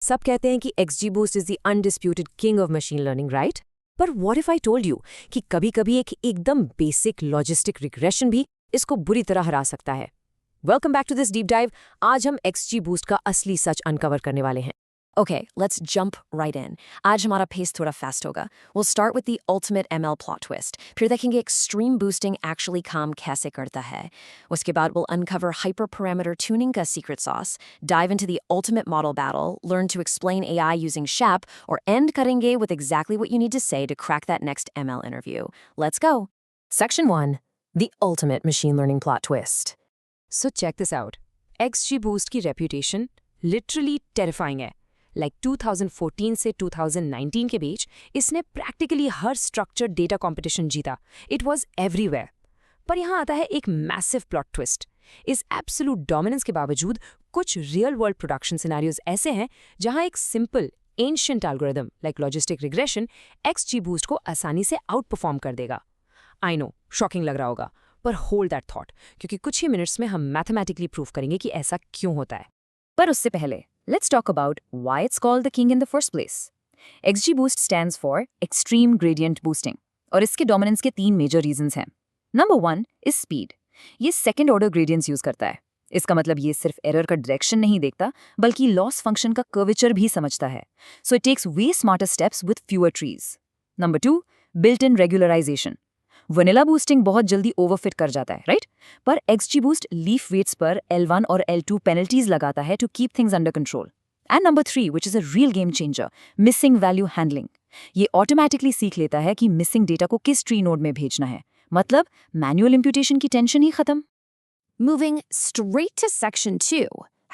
सब कहते हैं कि XGBoost is the undisputed king of machine learning, right? पर what if I told you कि कभी-कभी एक एकदम बेसिक लॉजिस्टिक रिग्रेशन भी इसको बुरी तरह हरा सकता है। Welcome back to this deep dive. आज हम XGBoost का असली सच अनकवर करने वाले हैं। Okay, let's jump right in. आज हमारा pace थोड़ा fast होगा. We'll start with the ultimate ML plot twist. फिर देखेंगे extreme boosting actually काम कैसे करता है. उसके बाद we'll uncover hyperparameter tuning का secret sauce, dive into the ultimate model battle, learn to explain AI using SHAP, और end करेंगे with exactly what you need to say to crack that next ML interview. Let's go. Section 1. The ultimate machine learning plot twist. So check this out. XGBoost की reputation literally terrifying है. Like 2014 से 2019 के बीच इसने practically हर structured data competition जीता. It was everywhere. पर यहाँ आता है एक मैसिव प्लॉट ट्विस्ट. इस एब्सोल्यूट डोमिनेंस के बावजूद कुछ रियल वर्ल्ड प्रोडक्शन सिनेरियोज ऐसे हैं जहाँ एक simple ancient algorithm like logistic regression XGBoost को आसानी से आउट परफॉर्म कर देगा. आई नो, शॉकिंग लग रहा होगा, पर होल्ड दैट थॉट, क्योंकि कुछ ही मिनट्स में हम मैथमेटिकली प्रूव करेंगे कि ऐसा क्यों होता है. पर उससे पहले let's talk about why it's called the king in the first place. XGBoost stands for Extreme Gradient Boosting, और इसके डोमिनेंस के 3 मेजर रीजंस हैं. Number 1 is speed. ये सेकेंड ऑर्डर ग्रेडियंट्स यूज करता है. इसका मतलब ये सिर्फ एरर का डायरेक्शन नहीं देखता, बल्कि लॉस फंक्शन का कर्वेचर भी समझता है. So it takes way smarter steps with fewer trees. Number 2 built in regularization. Vanilla boosting बहुत जल्दी ओवरफिट कर जाता है, राइट? पर XGBoost लीफ वेट्स पर L1 और L2 पेनल्टीज लगाता है to keep things under control. And number 3 which is a real game changer, missing value handling. ये ऑटोमेटिकली सीख लेता है कि मिसिंग डेटा को किस ट्री नोड में भेजना है. मतलब मैनुअल इंप्यूटेशन की टेंशन ही खत्म. Moving straight to section 2,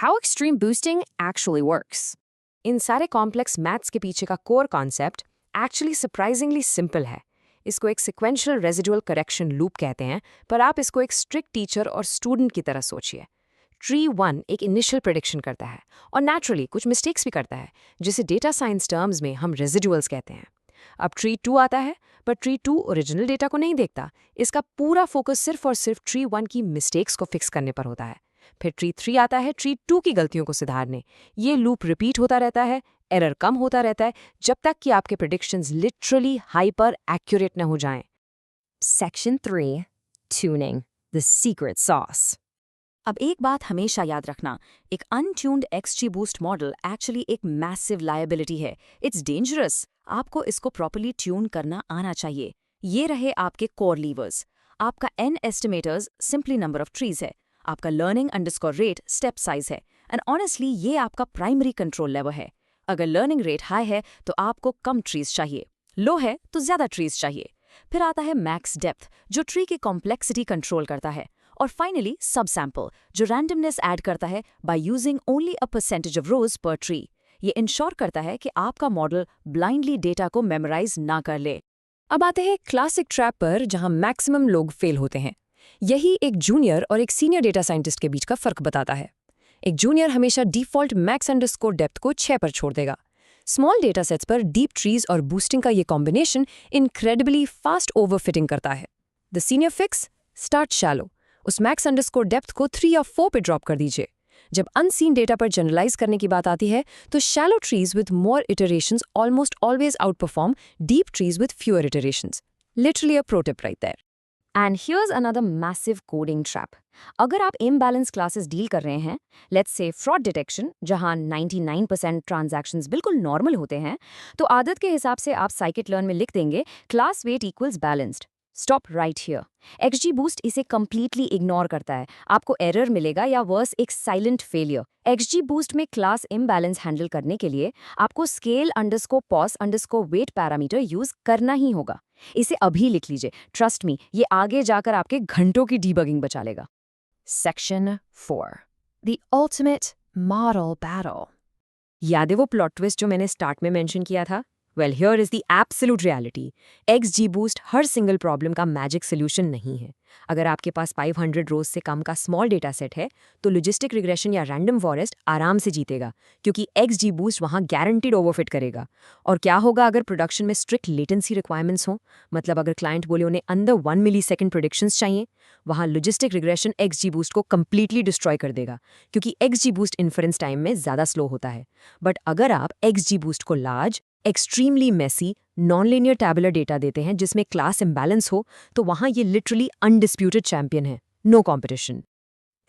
how extreme boosting actually works. इन सारे कॉम्प्लेक्स मैथ्स के पीछे का core concept actually surprisingly simple है. इसको एक सिक्वेंशियल रेजिडुअल करेक्शन लूप कहते हैं, पर आप इसको एक स्ट्रिक्ट टीचर और स्टूडेंट की तरह सोचिए. ट्री 1 एक इनिशियल प्रेडिक्शन करता है और नेचुरली कुछ मिस्टेक्स भी करता है, जिसे डेटा साइंस टर्म्स में हम रेजिडुअल्स कहते हैं. अब ट्री 2 आता है, पर ट्री 2 ओरिजिनल डेटा को नहीं देखता. इसका पूरा फोकस सिर्फ और सिर्फ ट्री 1 की मिस्टेक्स को फिक्स करने पर होता है. फिर ट्री 3 आता है ट्री 2 की गलतियों को सुधारने. ये लूप रिपीट होता रहता है, एरर कम होता रहता है, जब तक कि आपके प्रेडिक्शंस लिटरली हाइपर एक्यूरेट न हो जाएं. Section 3, tuning, the secret sauce. अब एक बात हमेशा याद रखना, एक अनट्यून्ड XGBoost मॉडल एक्चुअली एक मैसिव लायबिलिटी है. It's dangerous. आपको इसको प्रॉपर्ली ट्यून करना आना चाहिए. ये रहे आपके कोर लीवर्स. आपका N estimators simply number of trees है. आपका learning underscore rate step size है. एंड ऑनेस्टली ये आपका प्राइमरी कंट्रोल लेवल है. अगर लर्निंग रेट हाई है तो आपको कम ट्रीज चाहिए, लो है तो ज्यादा ट्रीज चाहिए. फिर आता है मैक्स डेप्थ, जो ट्री की कॉम्प्लेक्सिटी कंट्रोल करता है. और फाइनली सब सैंपल, जो रैंडमनेस ऐड करता है by using only a percentage of रोज पर ट्री. ये इंश्योर करता है कि आपका मॉडल ब्लाइंडली डेटा को मेमोराइज ना कर ले. अब आते हैं क्लासिक ट्रैप पर, जहां मैक्सिमम लोग फेल होते हैं. यही एक जूनियर और एक सीनियर डेटा साइंटिस्ट के बीच का फर्क बताता है. एक जूनियर हमेशा डिफॉल्ट मैक्स अंडरस्कोर डेप्थ को 6 पर छोड़ देगा. स्मॉल डेटा सेट्स पर डीप ट्रीज और बूस्टिंग का ये कॉम्बिनेशन इनक्रेडिबली फास्ट ओवरफिटिंग करता है. The senior fix, start shallow. उस मैक्स अंडरस्कोर डेप्थ को 3 या 4 पे ड्रॉप कर दीजिए. जब अनसीन डेटा पर जनरलाइज करने की बात आती है, तो shallow trees with more iterations almost always outperform deep trees with fewer iterations. Literally a pro tip right there. And here's another massive coding trap. अगर आप इम्बैलेंस क्लासेस डील कर रहे हैं, लेट्स से फ्रॉड डिटेक्शन, जहां 99% transactions बिल्कुल normal होते हैं, तो आदत के हिसाब से आप scikit-learn में लिख देंगे class weight equals balanced. Stop right here. XGBoost इसे कंप्लीटली इग्नोर करता है. आपको एरर मिलेगा या वर्स एक साइलेंट फेलियर. XGBoost में क्लास इम्बैलेंस हैंडल करने के लिए आपको scale underscore pos underscore weight parameter use करना ही होगा. इसे अभी लिख लीजिए. ट्रस्ट मी, ये आगे जाकर आपके घंटों की डीबगिंग बचा लेगा. Section 4. The ultimate model battle. याद है वो प्लॉट ट्विस्ट जो मैंने स्टार्ट में मेंशन किया था? Well here is the absolute reality. XGBoost her single problem का मैजिक सोल्यूशन नहीं है। अगर आपके पास 500 रोज से कम का स्मॉल डेटा सेट है तो लॉजिस्टिक रिग्रेशन या रैंडम फॉरेस्ट आराम से जीतेगा, क्योंकि XGBoost वहाँ गारंटीड ओवरफिट करेगा। और क्या होगा अगर प्रोडक्शन में स्ट्रिक्ट लेटेंसी रिक्वायरमेंट्स हों, मतलब अगर क्लाइंट बोले उन्हें अंडर 1 मिलीसेकंड प्रेडिक्शंस चाहिए, वहाँ लॉजिस्टिक रिग्रेशन XGBoost को कंप्लीटली डिस्ट्रॉय कर देगा, क्योंकि XGBoost इन्फरेंस टाइम में ज़्यादा स्लो होता है। बट अगर आप XGBoost को large, extremely messy, non-linear tabular data देते हैं जिसमें क्लास इम्बैलेंस हो, तो वहाँ ये लिटरली अनडिस्प्यूटेड चैंपियन है, no competition.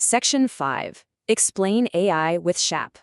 Section 5. Explain AI with SHAP.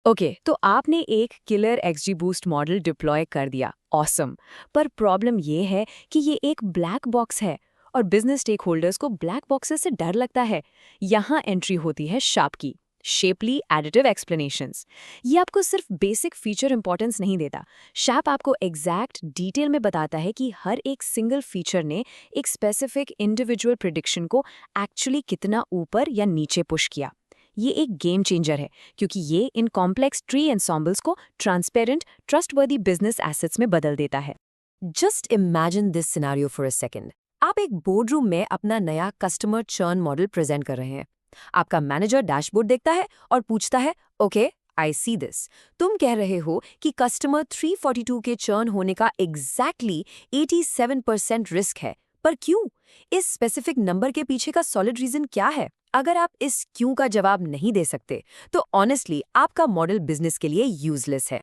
Okay, तो आपने एक किलर XGBoost मॉडल डिप्लॉय कर दिया, ऑसम। पर प्रॉब्लम ये है कि ये एक ब्लैक बॉक्स है और बिजनेस स्टेक होल्डर्स को ब्लैक बॉक्सेस से डर लगता है। यहाँ एंट्री होती है शार्प की, शेपली एडिटिव एक्सप्लेनेशंस। ये आपको सिर्फ बेसिक फीचर इंपॉर्टेंस नहीं देता, शार्प आपको एग्जैक्ट डिटेल में बताता है कि हर एक सिंगल फीचर ने एक स्पेसिफिक इंडिविजुअल प्रेडिक्शन को एक्चुअली कितना ऊपर या नीचे पुश किया। ये एक गेम चेंजर है, क्योंकि ये इन कॉम्प्लेक्स ट्री एंसॉम्बल्स को ट्रांसपेरेंट, ट्रस्टवर्दी बिजनेस एसेट्स में बदल देता है। Just imagine this scenario for a second. आप एक बोर्डरूम में अपना नया कस्टमर चर्न मॉडल प्रेजेंट कर रहे हैं। आपका मैनेजर डैशबोर्ड देखता है और पूछता है, ओके आई सी दिस। तुम कह रहे हो कि कस्टमर 342 के चर्न होने का एग्जैक्टली 87% रिस्क है, पर क्यों? इस स्पेसिफिक नंबर के पीछे का सॉलिड रीजन क्या है? अगर आप इस क्यों का जवाब नहीं दे सकते तो ऑनेस्टली आपका मॉडल बिजनेस के लिए यूजलेस है।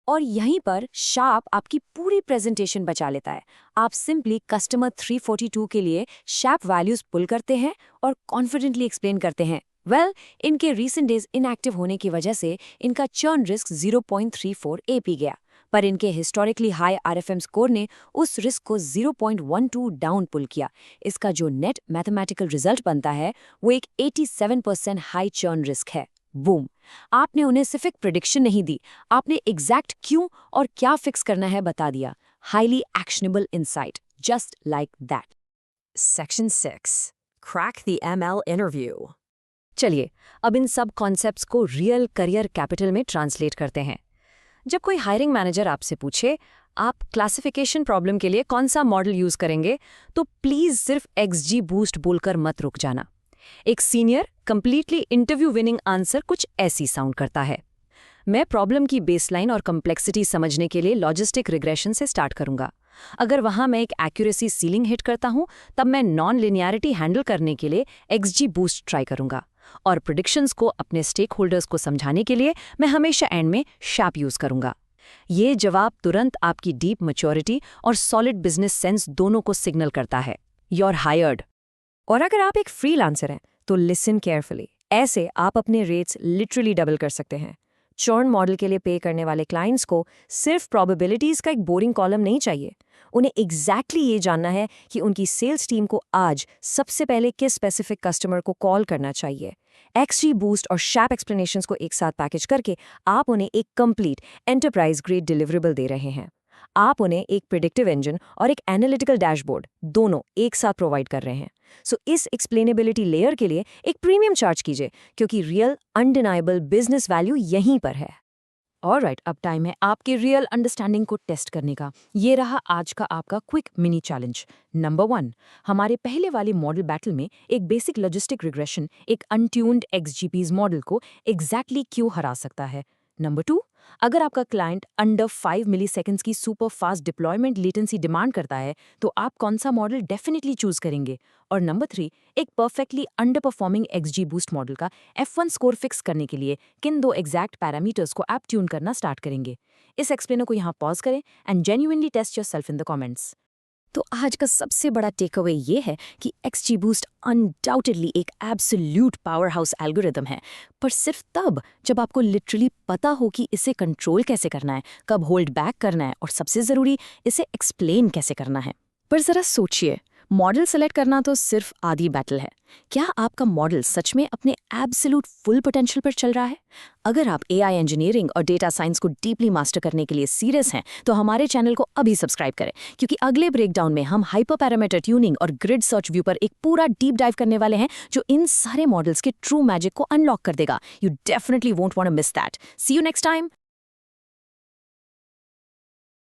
और यहीं पर शार्प आपकी पूरी प्रेजेंटेशन बचा लेता है। आप सिंपली कस्टमर 342 के लिए शार्प वैल्यूज पुल करते हैं और कॉन्फिडेंटली एक्सप्लेन करते हैं, वेल, इनके रीसेंट डेज इनएक्टिव होने की वजह से इनका चर्न रिस्क 0.34 AP गया, पर इनके हिस्टोरिकली हाई RFM स्कोर ने उस रिस्क को 0.12 डाउन पुल किया। इसका जो नेट मैथमेटिकल रिजल्ट बनता है वो एक 87% हाई चर्न रिस्क है। बूम! आपने उन्हें सिर्फ एक प्रेडिक्शन नहीं दी, आपने एग्जैक्ट क्यों और क्या फिक्स करना है बता दिया। Highly actionable insight, just like that. Section 6, crack the ML interview. चलिए अब इन सब कॉन्सेप्ट्स को रियल करियर कैपिटल में ट्रांसलेट करते हैं। जब कोई हायरिंग मैनेजर आपसे पूछे आप क्लासिफिकेशन प्रॉब्लम के लिए कौन सा मॉडल यूज करेंगे, तो प्लीज सिर्फ XGBoost बोलकर मत रुक जाना। एक senior completely interview winning answer कुछ ऐसी साउंड करता है, मैं प्रॉब्लम की बेसलाइन और कम्प्लेक्सिटी समझने के लिए लॉजिस्टिक रिग्रेशन से स्टार्ट करूंगा। अगर वहां मैं एक एक्यूरेसी सीलिंग हिट करता हूं, तब मैं नॉन लिनियरिटी हैंडल करने के लिए XGBoost ट्राई करूंगा, और प्रेडिक्शंस को अपने स्टेक होल्डर्स को समझाने के लिए मैं हमेशा एंड में शार्प यूज करूंगा। ये जवाब तुरंत आपकी डीप मैच्योरिटी और सॉलिड बिजनेस सेंस दोनों को सिग्नल करता है। You are hired. और अगर आप एक फ्रीलांसर हैं तो लिसन केयरफुली, ऐसे आप अपने रेट्स लिटरली डबल कर सकते हैं। चर्न मॉडल के लिए पे करने वाले क्लाइंट्स को सिर्फ प्रोबेबिलिटीज का एक बोरिंग कॉलम नहीं चाहिए, उन्हें एग्जैक्टली ये जानना है कि उनकी सेल्स टीम को आज सबसे पहले किस स्पेसिफिक कस्टमर को कॉल करना चाहिए। XGBoost और शार्प एक्सप्लेनेशंस को एक साथ पैकेज करके आप उन्हें एक कंप्लीट एंटरप्राइज ग्रेड डिलीवरेबल दे रहे हैं। आप उन्हें एक प्रेडिक्टिव इंजन और एक एनालिटिकल डैशबोर्ड दोनों एक साथ प्रोवाइड कर रहे हैं। सो इस एक्सप्लेनेबिलिटी लेयर के लिए एक प्रीमियम चार्ज कीजिए, क्योंकि रियल अनडिनाइबल बिजनेस वैल्यू यहीं पर है। ऑलराइट, अब टाइम है आपके रियल अंडरस्टैंडिंग को टेस्ट करने का। ये रहा आज का आपका क्विक मिनी चैलेंज। नंबर 1, हमारे पहले वाले मॉडल बैटल में एक बेसिक लॉजिस्टिक रिग्रेशन एक अनट्यून्ड XGBoost मॉडल को एग्जैक्टली क्यों हरा सकता है। नंबर 2, अगर आपका क्लाइंट अंडर 5 मिलीसेकंड्स की super fast deployment latency demand करता है तो आप कौन सा मॉडल डेफिनेटली चूज करेंगे। और नंबर 3, एक perfectly under performing XGBoost model का F1 स्कोर फिक्स करने के लिए किन 2 एग्जैक्ट पैरामीटर्स को आप ट्यून करना स्टार्ट करेंगे। इस एक्सप्लेनर को यहाँ पॉज करें and genuinely test yourself in the comments. तो आज का सबसे बड़ा टेक अवे ये है कि XGBoost अनडाउटेडली एक एब्सोल्यूट पावर हाउस एल्गोरिदम है, पर सिर्फ तब जब आपको लिटरली पता हो कि इसे कंट्रोल कैसे करना है, कब होल्ड बैक करना है और सबसे ज़रूरी इसे एक्सप्लेन कैसे करना है। पर ज़रा सोचिए, मॉडल सेलेक्ट करना तो सिर्फ आधी बैटल है। क्या आपका मॉडल सच में अपने एब्सोल्यूट फुल पोटेंशियल पर चल रहा है? अगर आप AI इंजीनियरिंग और डेटा साइंस को डीपली मास्टर करने के लिए सीरियस हैं, तो हमारे चैनल को अभी सब्सक्राइब करें, क्योंकि अगले ब्रेकडाउन में हम हाइपर पैरामीटर ट्यूनिंग और ग्रिड सर्च व्यू पर एक पूरा डीप डाइव करने वाले हैं, जो इन सारे मॉडल्स के ट्रू मैजिक को अनलॉक कर देगा। You definitely won't want to miss that. See you next time.